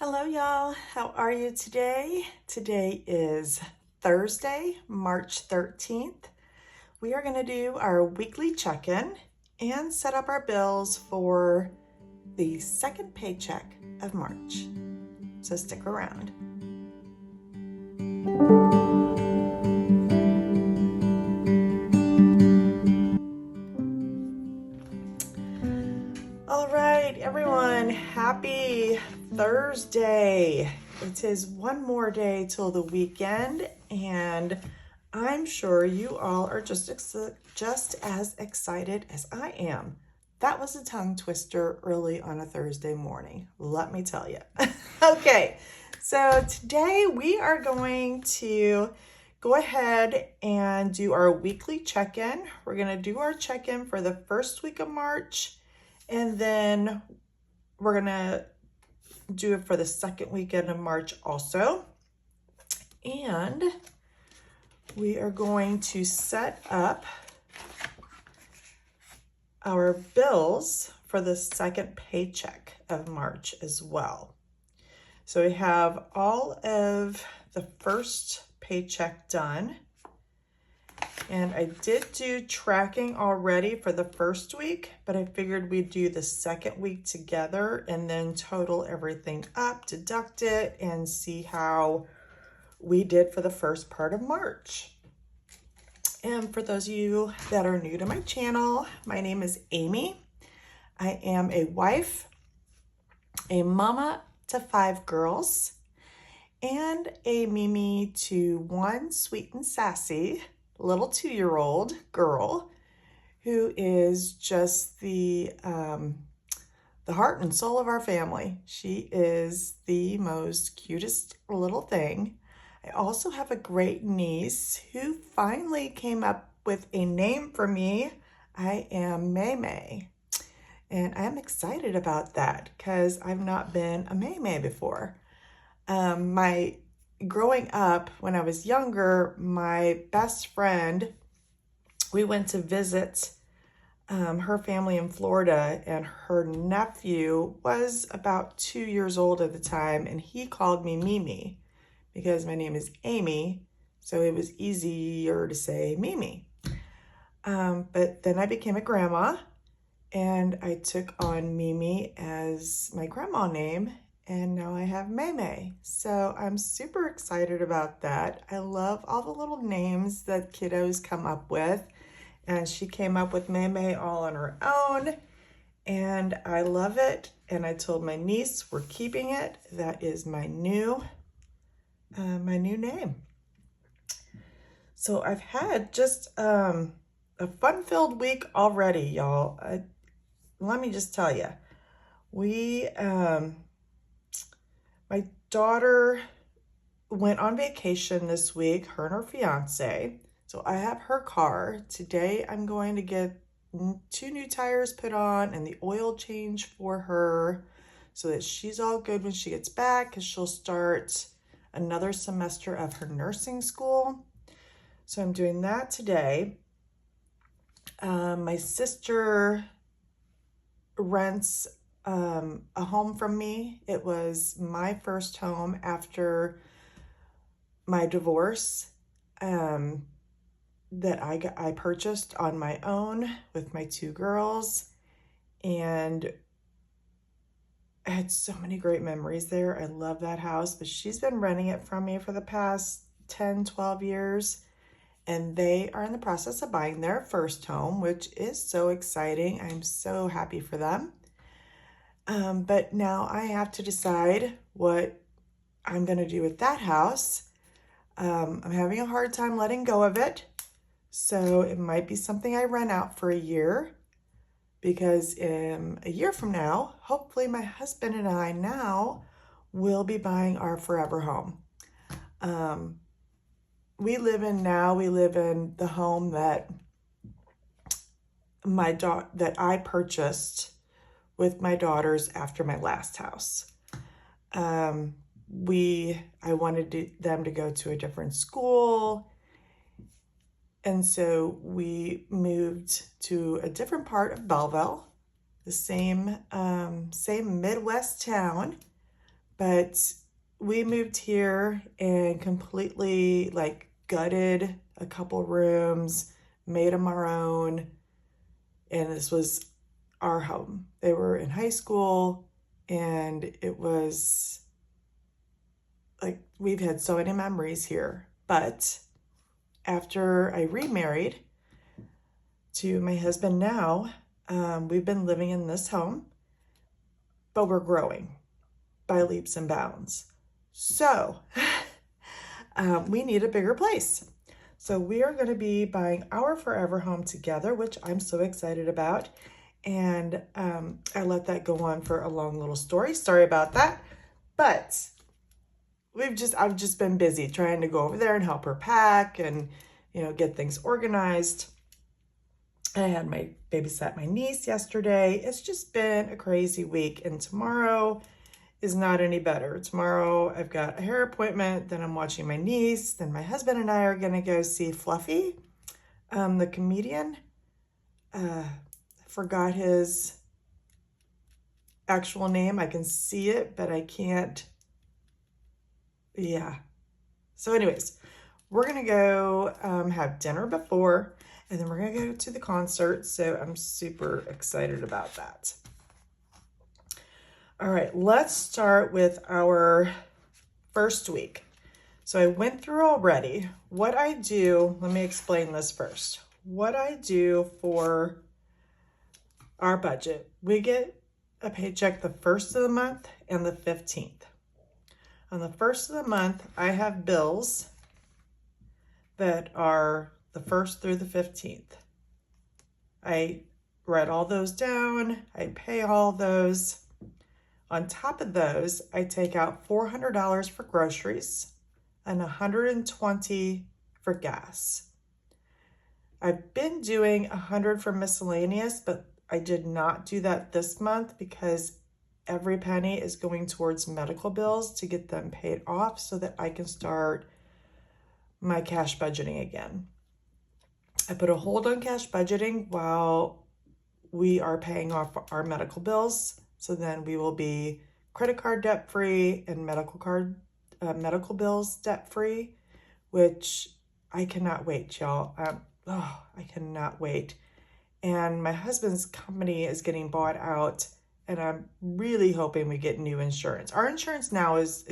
Hello, y'all. How are you today? Today is Thursday, March 13th. We are going to do our weekly check-in and set up our bills for the second paycheck of March. So stick around. All right, everyone, happy Thursday. It is one more day till the weekend, and I'm sure you all are just as excited as I am. That was a tongue twister early on a Thursday morning, let me tell you. Okay, so today we are going to go ahead and do our weekly check-in. We're going to do our check-in for the first week of March, and then we're going to do it for the second weekend of March also. And we are going to set up our bills for the second paycheck of March as well. So we have all of the first paycheck done. And I did do tracking already for the first week, but I figured we'd do the second week together and then total everything up, deduct it, and see how we did for the first part of March. And for those of you that are new to my channel, my name is Amy. I am a wife, a mama to 5 girls, and a Mimi to one sweet and sassy little 2-year-old girl who is just the heart and soul of our family. She is the most cutest little thing. I also have a great niece who finally came up with a name for me. I am May May, and I'm excited about that because I've not been a May May before. Growing up, when I was younger, my best friend, we went to visit her family in Florida, and her nephew was about 2 years old at the time, and he called me Mimi because my name is Amy, so it was easier to say Mimi. But then I became a grandma, and I took on Mimi as my grandma name, and now I have May May. So I'm super excited about that. I love all the little names that kiddos come up with, and she came up with May May all on her own, and I love it. And I told my niece we're keeping it. That is my new name. So I've had just a fun-filled week already, y'all. Let me just tell you, my daughter went on vacation this week, her and her fiance. So I have her car. Today I'm going to get 2 new tires put on and the oil change for her so that she's all good when she gets back, because she'll start another semester of her nursing school. So I'm doing that today. My sister rents a home from me. It was my first home after my divorce that I purchased on my own with my 2 girls, and I had so many great memories there. I love that house, but she's been renting it from me for the past 10, 12 years, and they are in the process of buying their first home, which is so exciting. I'm so happy for them. But now I have to decide what I'm going to do with that house. I'm having a hard time letting go of it. So it might be something I rent out for a year, because in a year from now, hopefully my husband and I now will be buying our forever home. We live in the home that I purchased with my daughters after my last house. I wanted them to go to a different school, and so we moved to a different part of Belleville, the same Midwest town, But we moved here and completely like gutted a couple rooms, made them our own, and this was our home. They were in high school, and it was like we've had so many memories here. But after I remarried to my husband now, we've been living in this home, but we're growing by leaps and bounds. So we need a bigger place. So we are going to be buying our forever home together, which I'm so excited about. And I let that go on for a long little story. Sorry about that. But I've just been busy trying to go over there and help her pack and, get things organized. I had my babysat my niece yesterday. It's just been a crazy week, and tomorrow is not any better. Tomorrow I've got a hair appointment, then I'm watching my niece, then my husband and I are gonna go see Fluffy, the comedian. I forgot his actual name. I can see it, but I can't. Yeah. So anyways, we're gonna go have dinner before, and then we're gonna go to the concert. So I'm super excited about that. All right, let's start with our first week. So I went through already what I do. Let me explain this first. What I do for our budget. We get a paycheck the first of the month and the 15th. On the first of the month, I have bills that are the 1st through the 15th. I write all those down. I pay all those. On top of those, I take out $400 for groceries and $120 for gas. I've been doing $100 for miscellaneous, but I did not do that this month because every penny is going towards medical bills to get them paid off so that I can start my cash budgeting again. I put a hold on cash budgeting while we are paying off our medical bills. So then we will be credit card debt free and medical bills debt free, which I cannot wait, y'all. I cannot wait. And my husband's company is getting bought out, and I'm really hoping we get new insurance. Our insurance now it's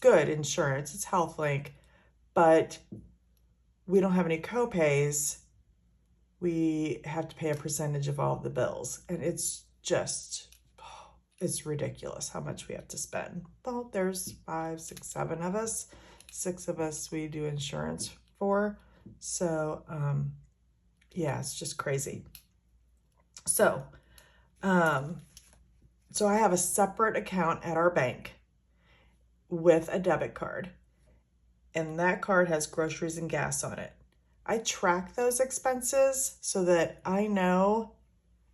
good insurance. It's HealthLink, but we don't have any co-pays. We have to pay a percentage of all of the bills, and it's ridiculous how much we have to spend. Well, there's 5, 6, 7 of us. 6 of us we do insurance for. So, yeah, it's just crazy. So, so I have a separate account at our bank with a debit card, and that card has groceries and gas on it. I track those expenses so that I know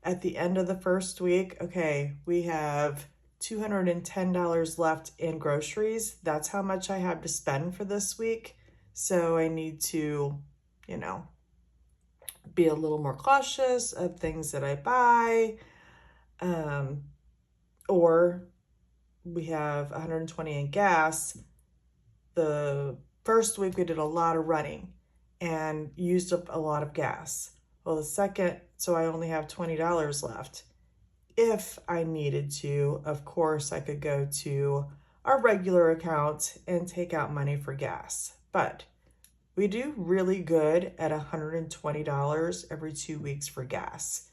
at the end of the first week, okay, we have $210 left in groceries. That's how much I have to spend for this week. So I need to, be a little more cautious of things that I buy. Or we have 120 in gas. The first week we did a lot of running and used up a lot of gas. Well, the second, so I only have $20 left. If I needed to, of course, I could go to our regular account and take out money for gas. But we do really good at $120 every 2 weeks for gas.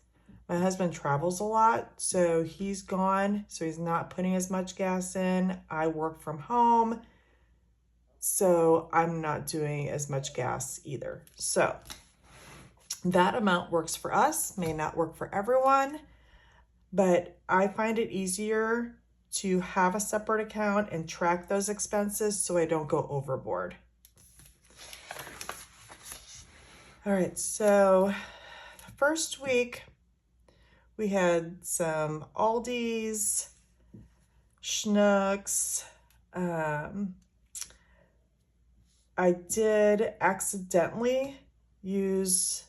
My husband travels a lot, so he's gone, so he's not putting as much gas in. I work from home, so I'm not doing as much gas either. So that amount works for us, may not work for everyone, but I find it easier to have a separate account and track those expenses so I don't go overboard. All right, so the first week we had some Aldi's, Schnucks. I did accidentally use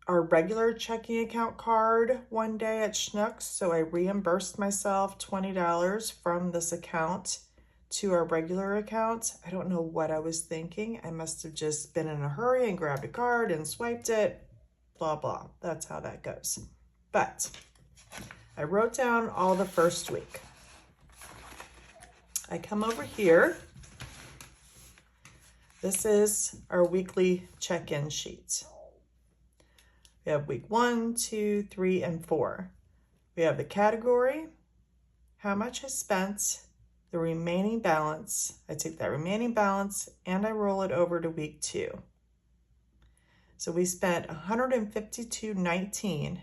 our regular checking account card one day at Schnucks, so I reimbursed myself $20 from this account to our regular account. I don't know what I was thinking. I must have just been in a hurry and grabbed a card and swiped it, blah, blah. That's how that goes. But I wrote down all the first week. I come over here. This is our weekly check-in sheet. We have week 1, 2, 3, and 4. We have the category, how much I spent, the remaining balance. I take that remaining balance and I roll it over to week 2. So we spent $152.19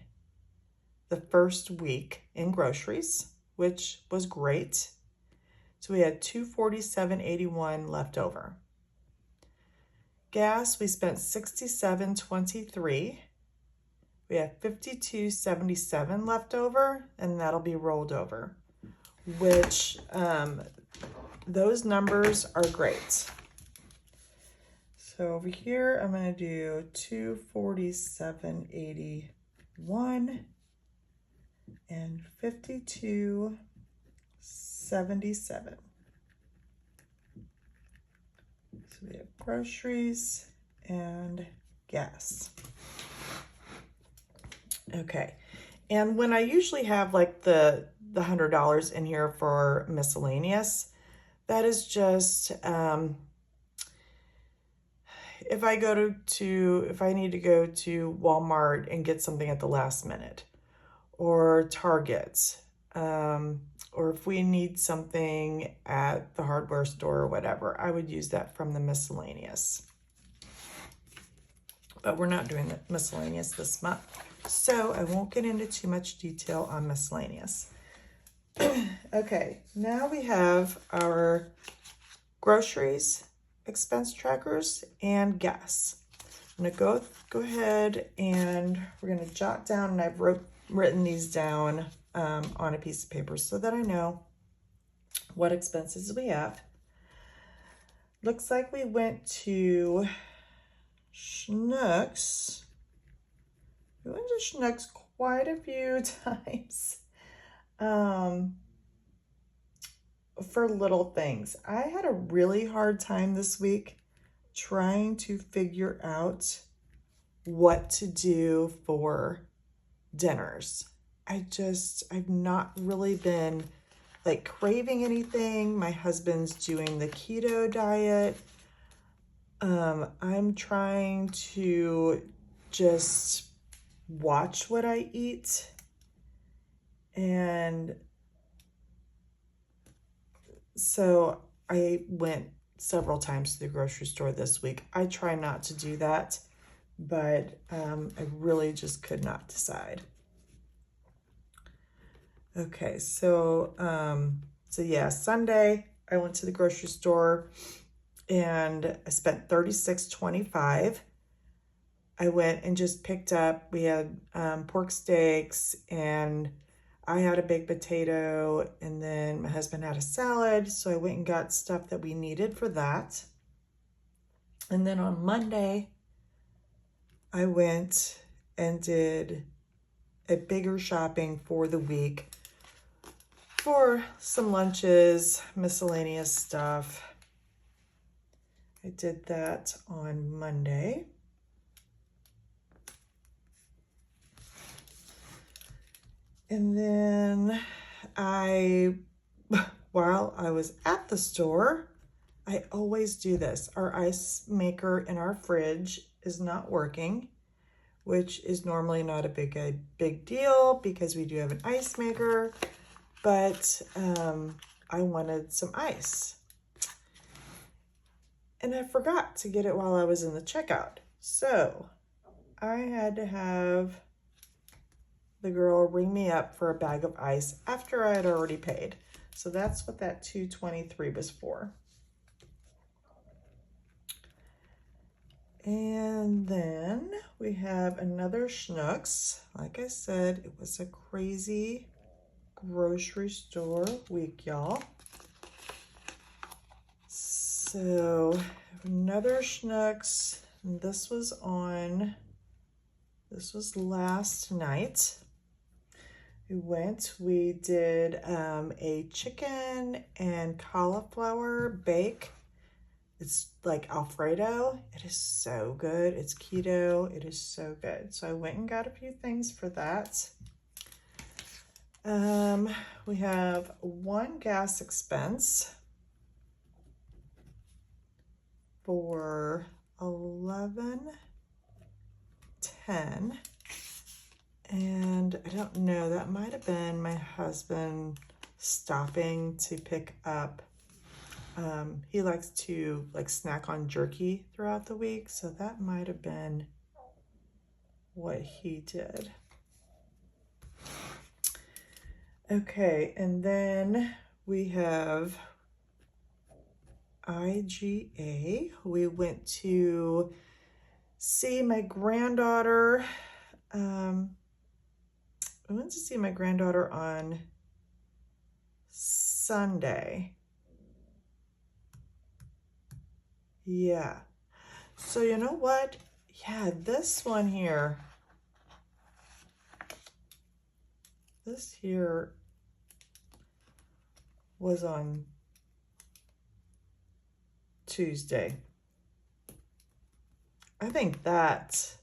the first week in groceries, which was great. So we had $247.81 left over. Gas, we spent $67.23. We have $52.77 left over, and that'll be rolled over, which those numbers are great. So over here, I'm going to do $247.81 and $52.77. So we have groceries and gas. Okay, and when I usually have like the $100 in here for miscellaneous, that is just if I need to go to Walmart and get something at the last minute, or Target, or if we need something at the hardware store or whatever, I would use that from the miscellaneous. But we're not doing the miscellaneous this month, so I won't get into too much detail on miscellaneous. Okay, now we have our groceries, expense trackers, and gas. I'm gonna go ahead and we're gonna jot down, and I've written these down on a piece of paper so that I know what expenses we have. Looks like we went to Schnucks. We went to Schnucks quite a few times for little things. I had a really hard time this week trying to figure out what to do for dinners. I've not really been like craving anything. My husband's doing the keto diet. I'm trying to just watch what I eat, and so I went several times to the grocery store this week. I try not to do that, but I really just could not decide. Okay, so yeah, Sunday I went to the grocery store and I spent $36.25. I went and just picked up, we had pork steaks, and I had a baked potato, and then my husband had a salad, so I went and got stuff that we needed for that. And then on Monday, I went and did a bigger shopping for the week for some lunches, miscellaneous stuff. I did that on Monday. And then while I was at the store, I always do this. Our ice maker in our fridge is not working, which is normally not a big deal because we do have an ice maker, but I wanted some ice. And I forgot to get it while I was in the checkout. So I had to have the girl ring me up for a bag of ice after I had already paid. So that's what that $2.23 was for. And then we have another Schnucks. Like I said, it was a crazy grocery store week, y'all. So another Schnucks. This was last night. We did a chicken and cauliflower bake. It's like Alfredo. It is so good. It's keto. It is so good. So I went and got a few things for that. We have one gas expense for $11.10. And I don't know, that might have been my husband stopping to pick up. He likes to like snack on jerky throughout the week, so that might have been what he did. Okay, and then we have IGA. We went to see my granddaughter. I went to see my granddaughter on Sunday. Yeah. So you know what? Yeah, this one here. This here was on Tuesday. I think that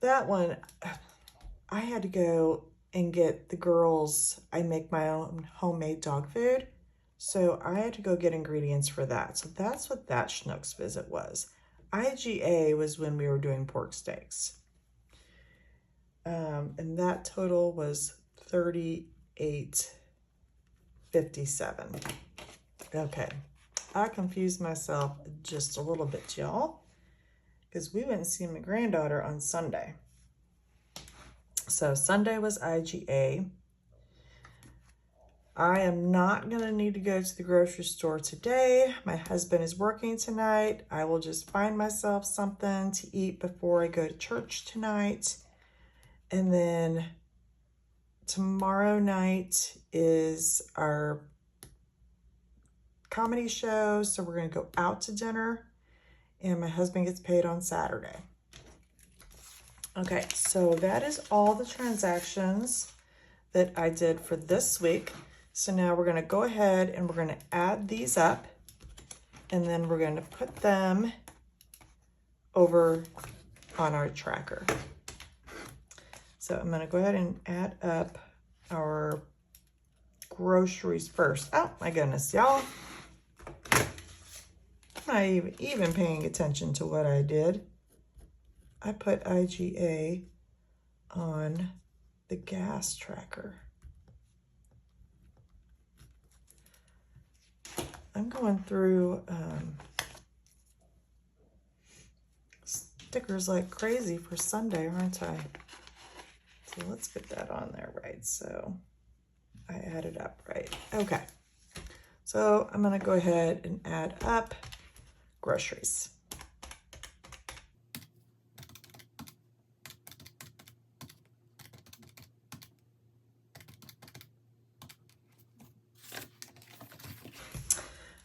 one, I had to go and get the girls. I make my own homemade dog food. So I had to go get ingredients for that. So that's what that Schnucks visit was. IGA was when we were doing pork steaks. And that total was $38.57. Okay, I confused myself just a little bit, y'all, because we went and see my granddaughter on Sunday. So Sunday was IGA. I am not going to need to go to the grocery store today. My husband is working tonight. I will just find myself something to eat before I go to church tonight. And then tomorrow night is our comedy show. So we're going to go out to dinner. And my husband gets paid on Saturday. Okay, so that is all the transactions that I did for this week. So now we're going to go ahead and we're going to add these up, and then we're going to put them over on our tracker. So I'm going to go ahead and add up our groceries first. Oh my goodness, y'all. I'm not even paying attention to what I did. I put IGA on the gas tracker. I'm going through stickers like crazy for Sunday, aren't I? So let's get that on there right. So I added up right. Okay. So I'm going to go ahead and add up groceries.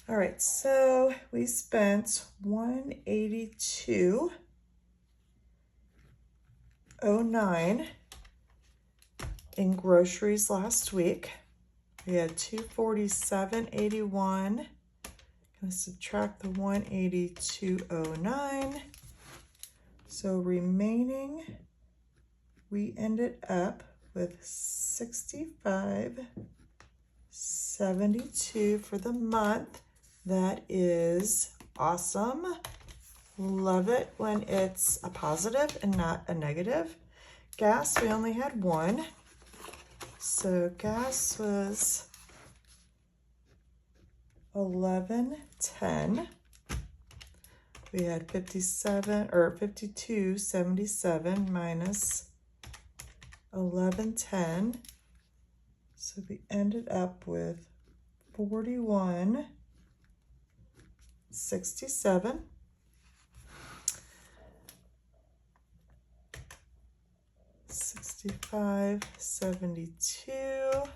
All right, so we spent $182.09 in groceries last week. We had $247.81. Gonna subtract the $182.09. So remaining, we ended up with $65.72 for the month. That is awesome. Love it when it's a positive and not a negative. Gas, we only had one. So gas was $11.10. We had 52.77 minus 11.10. So we ended up with 41.67. 65.72.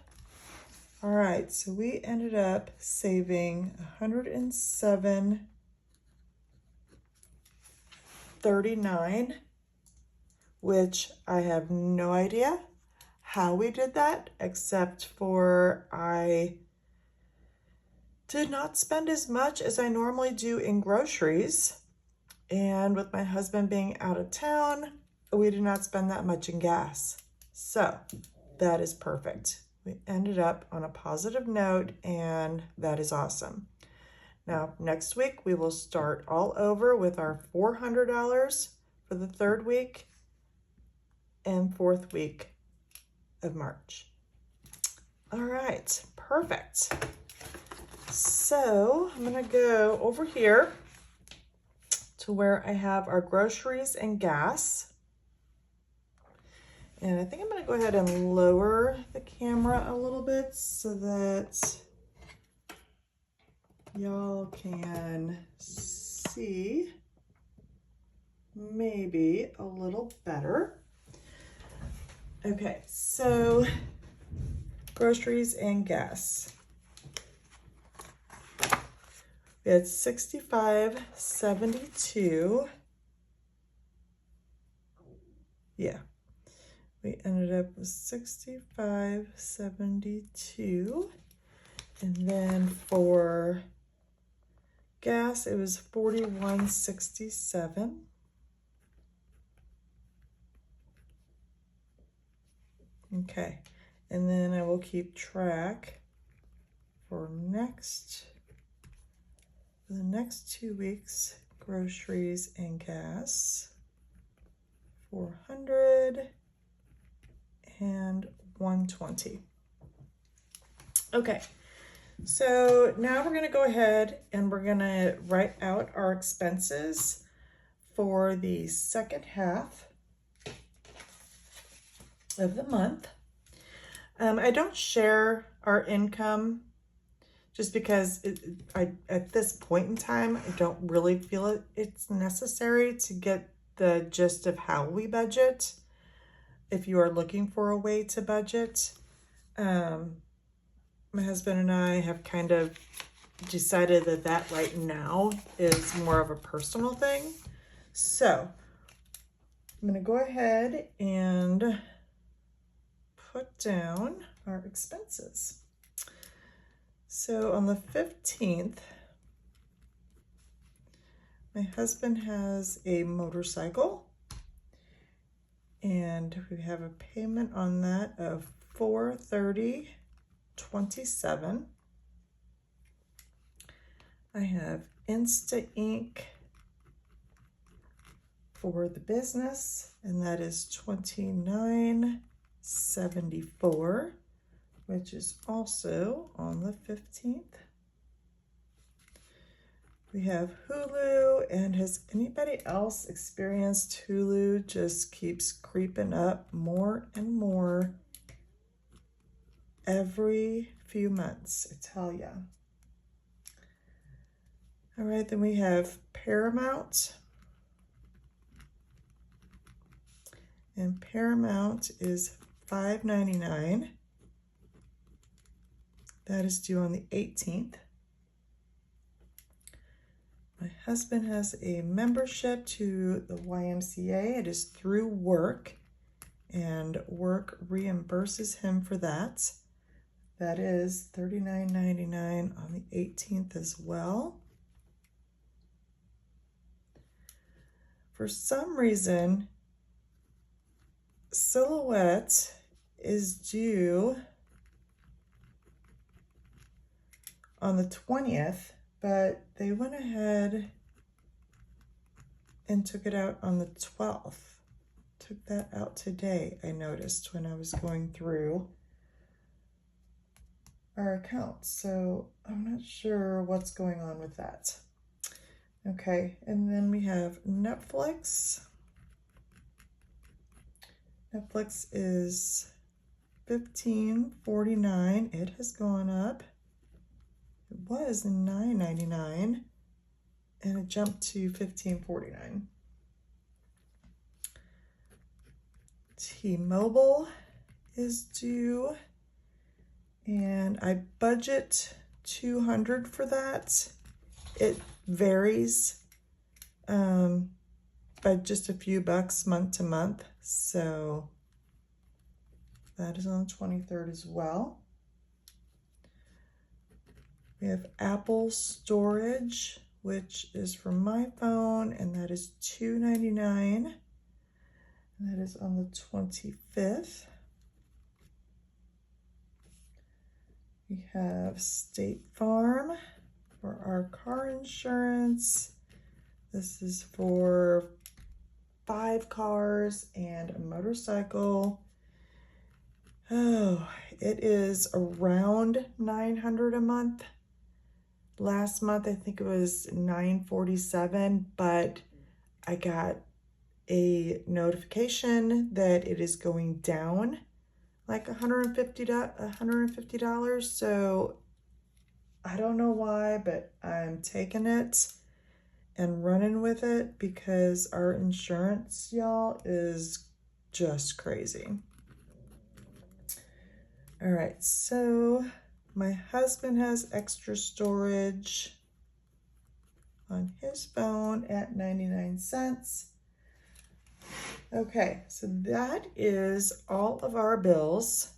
All right, so we ended up saving $107.39 which I have no idea how we did that, except for I did not spend as much as I normally do in groceries. And with my husband being out of town, we did not spend that much in gas. So that is perfect. We ended up on a positive note, and that is awesome. Now, next week, we will start all over with our $400 for the 3rd week and 4th week of March. All right, perfect. So I'm gonna go over here to where I have our groceries and gas. And I think I'm gonna go ahead and lower the camera a little bit so that y'all can see maybe a little better. Okay, so groceries and gas. We had $65.72. Yeah, we ended up with $65.72. And then for gas, it was $41.67. Okay, and then I will keep track for the next 2 weeks, groceries and gas, 400 and 120. Okay, so now we're gonna go ahead and we're gonna write out our expenses for the second half of the month. I don't share our income just because at this point in time, I don't really feel it's necessary to get the gist of how we budget. If you are looking for a way to budget, my husband and I have kind of decided that right now is more of a personal thing. So I'm gonna go ahead and put down our expenses. So on the 15th, my husband has a motorcycle, and we have a payment on that of $430.27. I have Insta Ink for the business, and that is $29.74, which is also on the 15th. We have Hulu, and has anybody else experienced Hulu just keeps creeping up more and more every few months, I tell ya. All right, then we have Paramount. And Paramount is $5.99. That is due on the 18th. My husband has a membership to the YMCA. It is through work, and work reimburses him for that. That is $39.99 on the 18th as well. For some reason, Silhouette is due on the 20th, but they went ahead and took it out on the 12th. Took that out today, I noticed when I was going through our accounts. So I'm not sure what's going on with that. Okay, and then we have Netflix. Netflix is $15.49. It has gone up. It was $9.99 and it jumped to $15.49. T-Mobile is due, and I budget $200 for that. It varies by just a few bucks month to month. So that is on the 23rd as well. We have Apple storage, which is for my phone, and that is $2.99. And that is on the 25th. We have State Farm for our car insurance. This is for 5 cars and a motorcycle. Oh, it is around $900 a month. Last month, I think it was $947, but I got a notification that it is going down like $150. So I don't know why, but I'm taking it and running with it because our insurance, y'all, is just crazy. All right, so my husband has extra storage on his phone at 99 cents. Okay, so that is all of our bills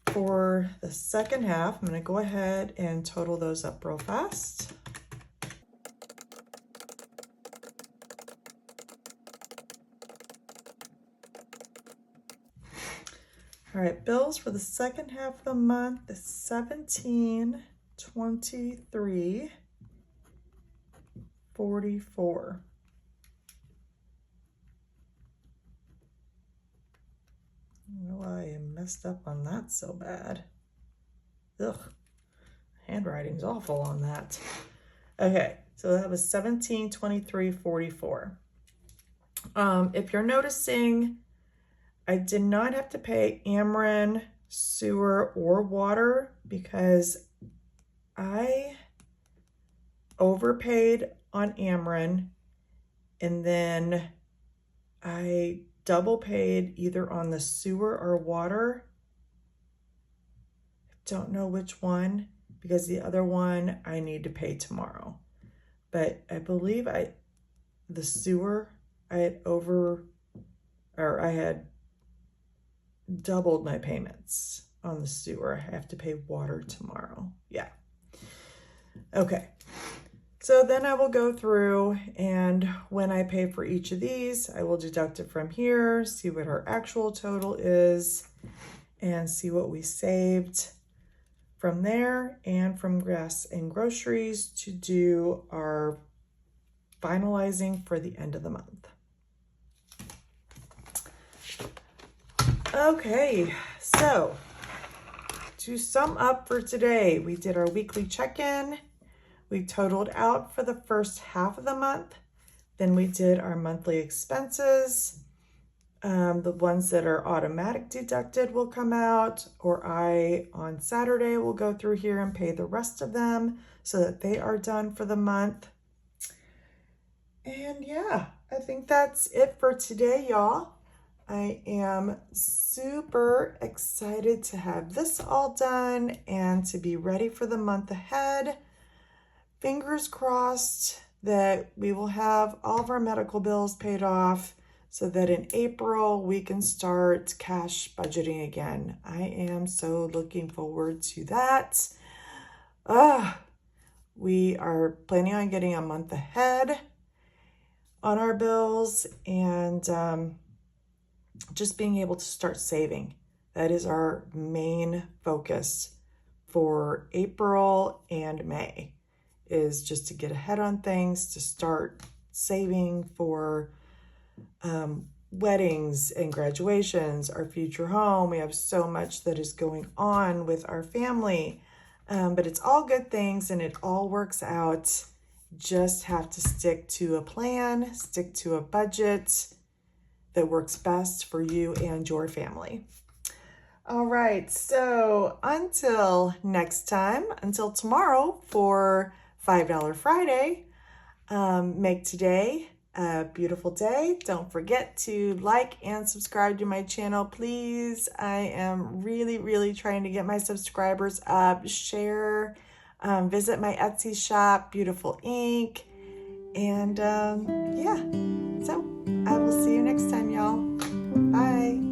for the second half. I'm going to go ahead and total those up real fast. All right, bills for the second half of the month is $1723.44. I don't know why I messed up on that so bad. Ugh, handwriting's awful on that. Okay, so that was $1723.44. If you're noticing, I did not have to pay Ameren, sewer, or water because I overpaid on Ameren, and then I double paid either on the sewer or water. I don't know which one because the other one I need to pay tomorrow. But I believe the sewer, I had doubled my payments on the sewer. I have to pay water tomorrow. Yeah. Okay. So then I will go through, and when I pay for each of these, I will deduct it from here, see what our actual total is, and see what we saved from there and from gas and groceries to do our finalizing for the end of the month. Okay, so to sum up for today, we did our weekly check-in. We totaled out for the first half of the month. Then we did our monthly expenses. The ones that are automatic deducted will come out, or I, on Saturday, will go through here and pay the rest of them so that they are done for the month. And yeah, I think that's it for today, y'all. I am super excited to have this all done and to be ready for the month ahead. Fingers crossed that we will have all of our medical bills paid off so that in April we can start cash budgeting again. I am so looking forward to that. We are planning on getting a month ahead on our bills and just being able to start saving. That is our main focus for April and May, is just to get ahead on things, to start saving for weddings and graduations, our future home. We have so much that is going on with our family, but it's all good things and it all works out. Just have to stick to a plan, stick to a budget that works best for you and your family. All right, so until next time, until tomorrow for $5 Friday, make today a beautiful day. Don't forget to like and subscribe to my channel, please. I am really trying to get my subscribers up. Share, visit my Etsy shop, Beautiful Ink, And yeah, so I will see you next time, y'all. Bye.